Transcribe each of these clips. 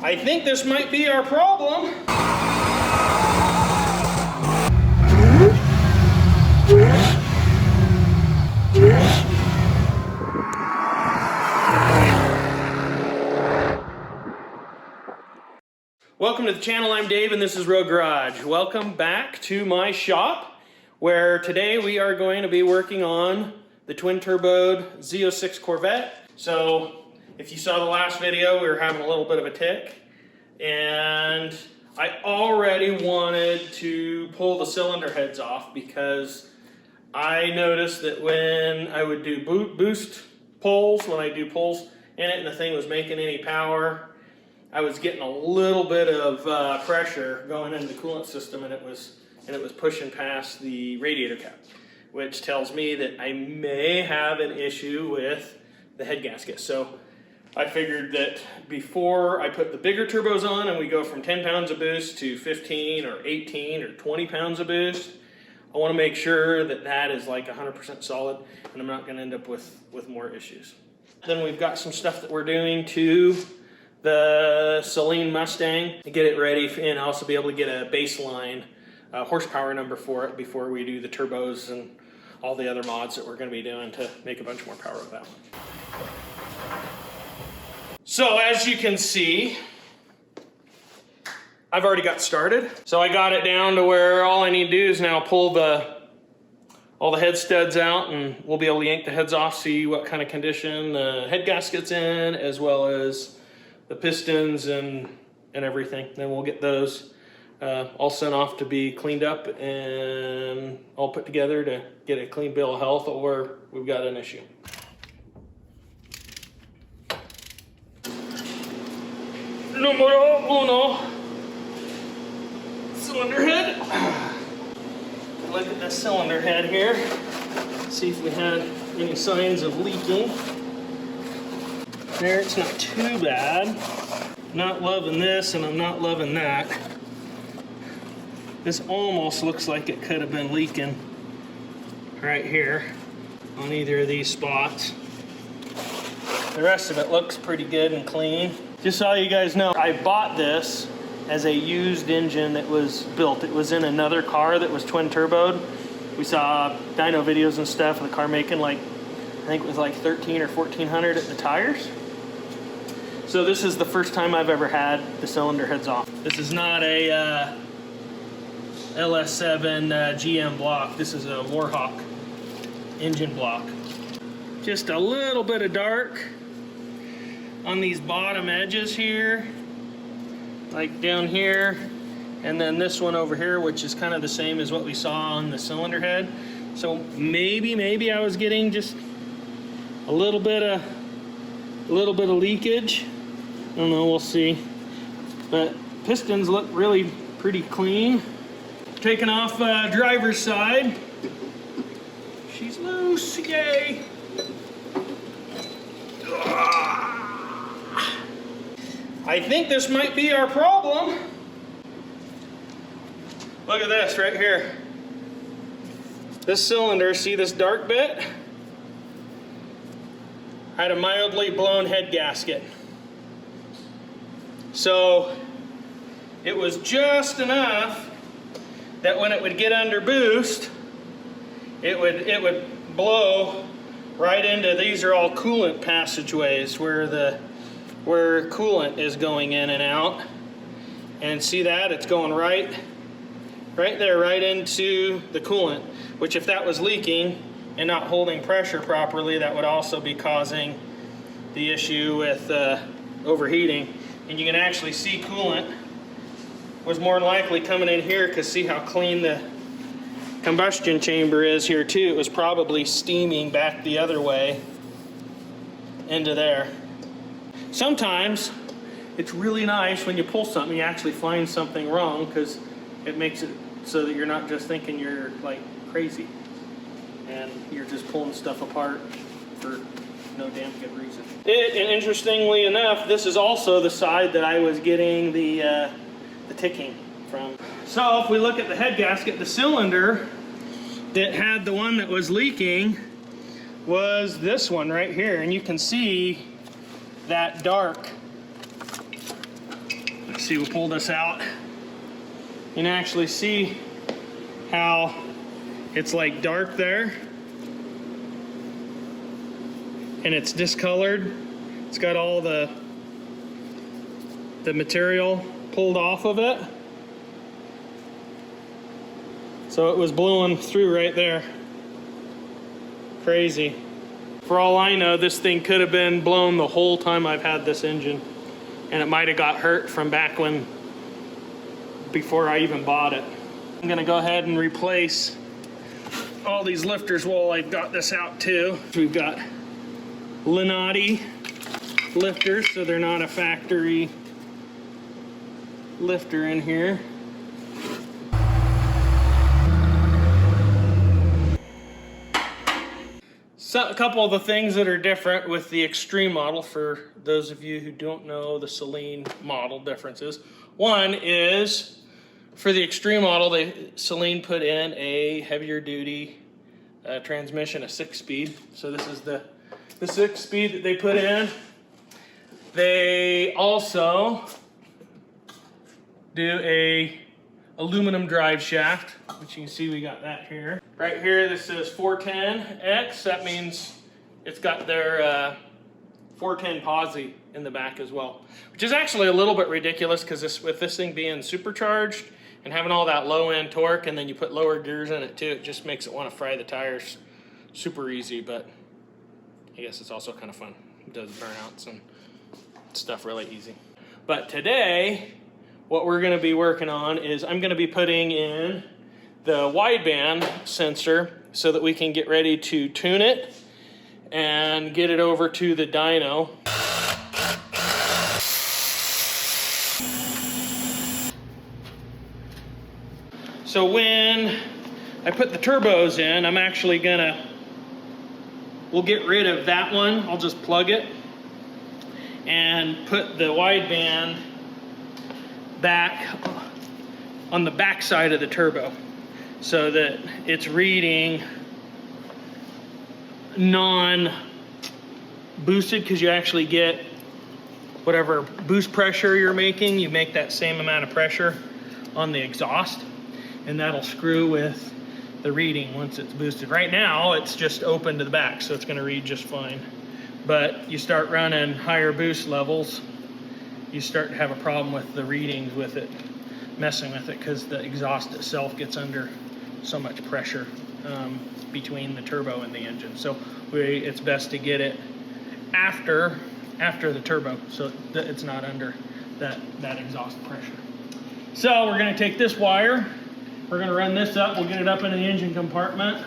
I think this might be our problem. Welcome to the channel, I'm Dave and this is Road Garage. Welcome back to my shop where today we are going to be working on the twin-turboed zo6 Corvette. So if you saw the last video, we were having a little bit of a tick and I already wanted to pull the cylinder heads off because I noticed that when I would do boost pulls, when I do pulls in it and the thing was making any power, I was getting a little bit of pressure going into the coolant system, and it was pushing past the radiator cap, which tells me that I may have an issue with the head gasket. So I figured that before I put the bigger turbos on and we go from 10 pounds of boost to 15 or 18 or 20 pounds of boost, I want to make sure that that is like 100% solid and I'm not going to end up with more issues. Then we've got some stuff that we're doing to the Saleen Mustang to get it ready and also be able to get a baseline horsepower number for it before we do the turbos and all the other mods that we're going to be doing to make a bunch more power with that one. So as you can see, I've already got started. So I got it down to where all I need to do is now pull all the head studs out and we'll be able to yank the heads off, see what kind of condition the head gasket's in, as well as the pistons and everything. Then we'll get those all sent off to be cleaned up and all put together to get a clean bill of health, or we've got an issue. Numero uno, cylinder head. Look at the cylinder head here. See if we had any signs of leaking. There, it's not too bad. Not loving this and I'm not loving that. This almost looks like it could have been leaking right here on either of these spots. The rest of it looks pretty good and clean. Just so you guys know, I bought this as a used engine that was built. It was in another car that was twin turboed. We saw dyno videos and stuff of the car making like, I think it was like 13 or 1400 at the tires. So this is the first time I've ever had the cylinder heads off. This is not a LS7 GM block. This is a Warhawk engine block. Just a little bit of dark on these bottom edges here, like down here, and then this one over here, which is kind of the same as what we saw on the cylinder head. So maybe I was getting just a little bit of leakage. I don't know, we'll see. But pistons look really pretty clean. Taking off driver's side. She's loose, yay. I think this might be our problem. Look at this right here. This cylinder, see this dark bit? Had a mildly blown head gasket. So it was just enough that when it would get under boost, it would blow right into, these are all coolant passageways where coolant is going in and out. And see that? It's going right there, right into the coolant, which if that was leaking and not holding pressure properly, that would also be causing the issue with overheating. And you can actually see coolant was more than likely coming in here, because see how clean the combustion chamber is here too. It was probably steaming back the other way into there. Sometimes it's really nice when you pull something, you actually find something wrong, because it makes it so that you're not just thinking you're like crazy and you're just pulling stuff apart for no damn good reason. And interestingly enough, this is also the side that I was getting the ticking from. So if we look at the head gasket, the cylinder that had the one that was leaking was this one right here, and you can see that dark See, we pull this out. You can actually see how it's like dark there. And it's discolored. It's got all the material pulled off of it. So it was blowing through right there. Crazy. For all I know, this thing could have been blown the whole time I've had this engine. And it might have got hurt from back when, before I even bought it. I'm gonna go ahead and replace all these lifters while I've got this out too. We've got Linati lifters, so they're not a factory lifter in here. So a couple of the things that are different with the Extreme model, for those of you who don't know the Saleen model differences. One is, for the Extreme model, Saleen put in a heavier duty transmission, a 6-speed. So this is the 6-speed that they put in. They also do a aluminum drive shaft, which you can see we got that here. Right here, this says 410X. That means it's got their 410 posi in the back as well, which is actually a little bit ridiculous because with this thing being supercharged and having all that low end torque, and then you put lower gears in it too, it just makes it want to fry the tires super easy. But I guess it's also kind of fun. It does burnouts and stuff really easy. But today, what we're going to be working on is I'm going to be putting in the wideband sensor so that we can get ready to tune it and get it over to the dyno. So when I put the turbos in, I'm actually we'll get rid of that one. I'll just plug it and put the wideband back on the back side of the turbo so that it's reading non-boosted, because you actually get whatever boost pressure you're making, you make that same amount of pressure on the exhaust, and that'll screw with the reading once it's boosted. Right now it's just open to the back, so it's going to read just fine. But you start running higher boost levels, you start to have a problem with the readings with it, messing with it, because the exhaust itself gets under so much pressure between the turbo and the engine. So it's best to get it after the turbo, so that it's not under that exhaust pressure. So we're going to take this wire, we're going to run this up, we'll get it up in the engine compartment,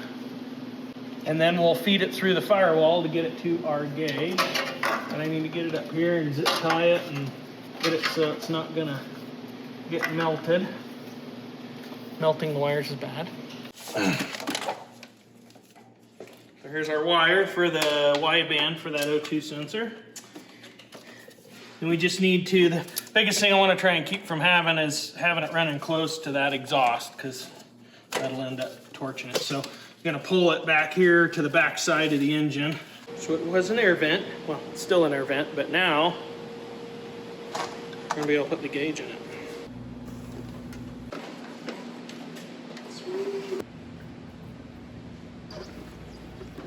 and then we'll feed it through the firewall to get it to our gauge. And I need to get it up here and zip tie it and get it so it's not gonna get melted. Melting the wires is bad. So here's our wire for the wideband for that O2 sensor. And we just need to, the biggest thing I want to try and keep from having is having it running close to that exhaust, because that'll end up torching it. So I'm gonna pull it back here to the back side of the engine. So it was an air vent, well, it's still an air vent, but now we're gonna be able to put the gauge in it.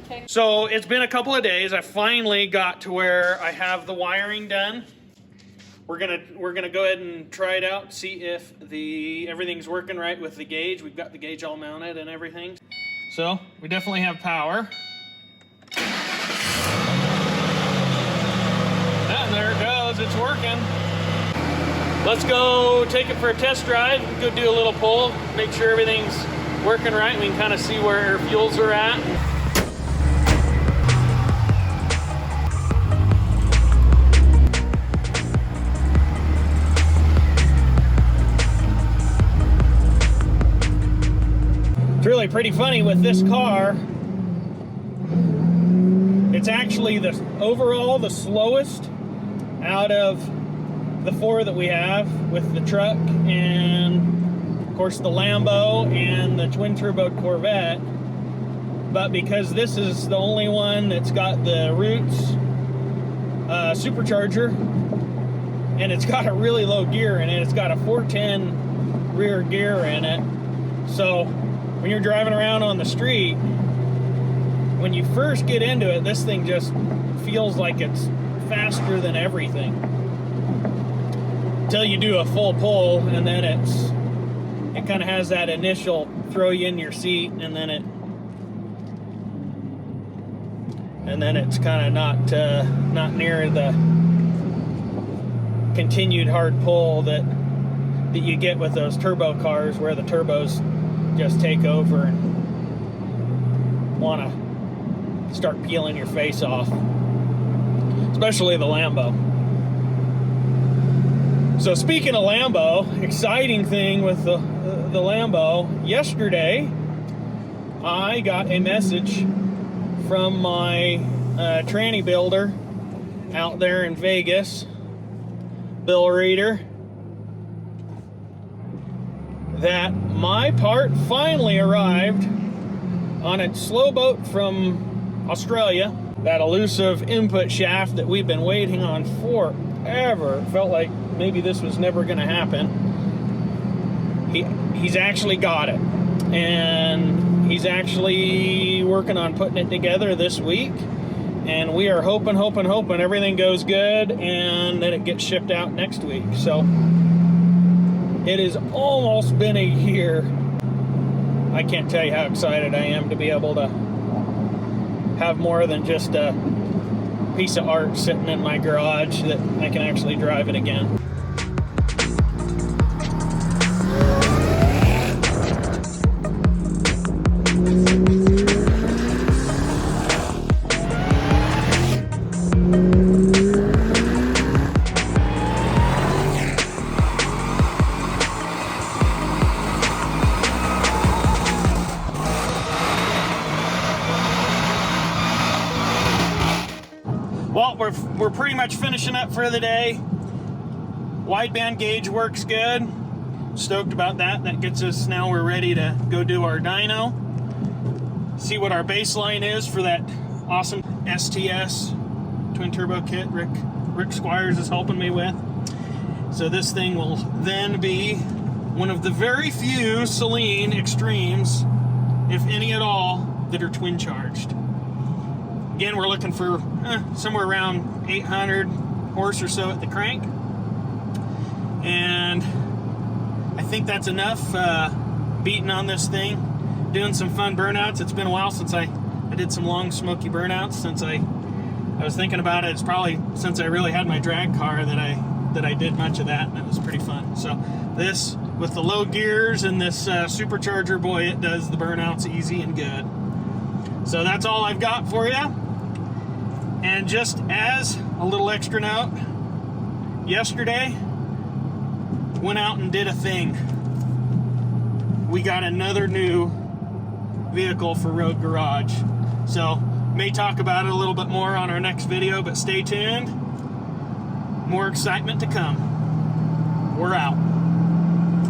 Okay. So it's been a couple of days. I finally got to where I have the wiring done. We're gonna go ahead and try it out, see if everything's working right with the gauge. We've got the gauge all mounted and everything. So we definitely have power. And there it goes, it's working. Let's go take it for a test drive, go do a little pull, make sure everything's working right. We can kind of see where fuels are at. It's really pretty funny with this car. It's actually overall the slowest out of the four that we have, with the truck and of course the Lambo and the twin turbo Corvette. But because this is the only one that's got the Roots supercharger, and it's got a really low gear in it. It's got a 410 rear gear in it. So when you're driving around on the street, when you first get into it, this thing just feels like it's faster than everything. Until you do a full pull, and then it kind of has that initial throw you in your seat, and then it's kind of not near the continued hard pull that you get with those turbo cars, where the turbos just take over and want to start peeling your face off, especially the Lambo. So speaking of Lambo, exciting thing with the Lambo, yesterday I got a message from my tranny builder out there in Vegas, Bill Reader, that my part finally arrived on its slow boat from Australia. That elusive input shaft that we've been waiting on forever. It felt like maybe this was never going to happen. He's actually got it, and he's actually working on putting it together this week, and we are hoping everything goes good and that it gets shipped out next week. So it has almost been a year. I can't tell you how excited I am to be able to have more than just a piece of art sitting in my garage, that I can actually drive it again. Well, we're pretty much finishing up for the day. Wideband gauge works good. Stoked about that. That gets us, now we're ready to go do our dyno. See what our baseline is for that awesome STS twin turbo kit Rick Squires is helping me with. So this thing will then be one of the very few Saleen Extremes, if any at all, that are twin charged. Again, we're looking for somewhere around 800 horse or so at the crank. And I think that's enough beating on this thing. Doing some fun burnouts. It's been a while since I did some long smoky burnouts. Since I was thinking about it, it's probably since I really had my drag car that I did much of that, and it was pretty fun. So this, with the low gears and this supercharger, boy, it does the burnouts easy and good. So that's all I've got for you. And just as a little extra note, yesterday, went out and did a thing. We got another new vehicle for Road Garage. So, may talk about it a little bit more on our next video, but stay tuned. More excitement to come. We're out.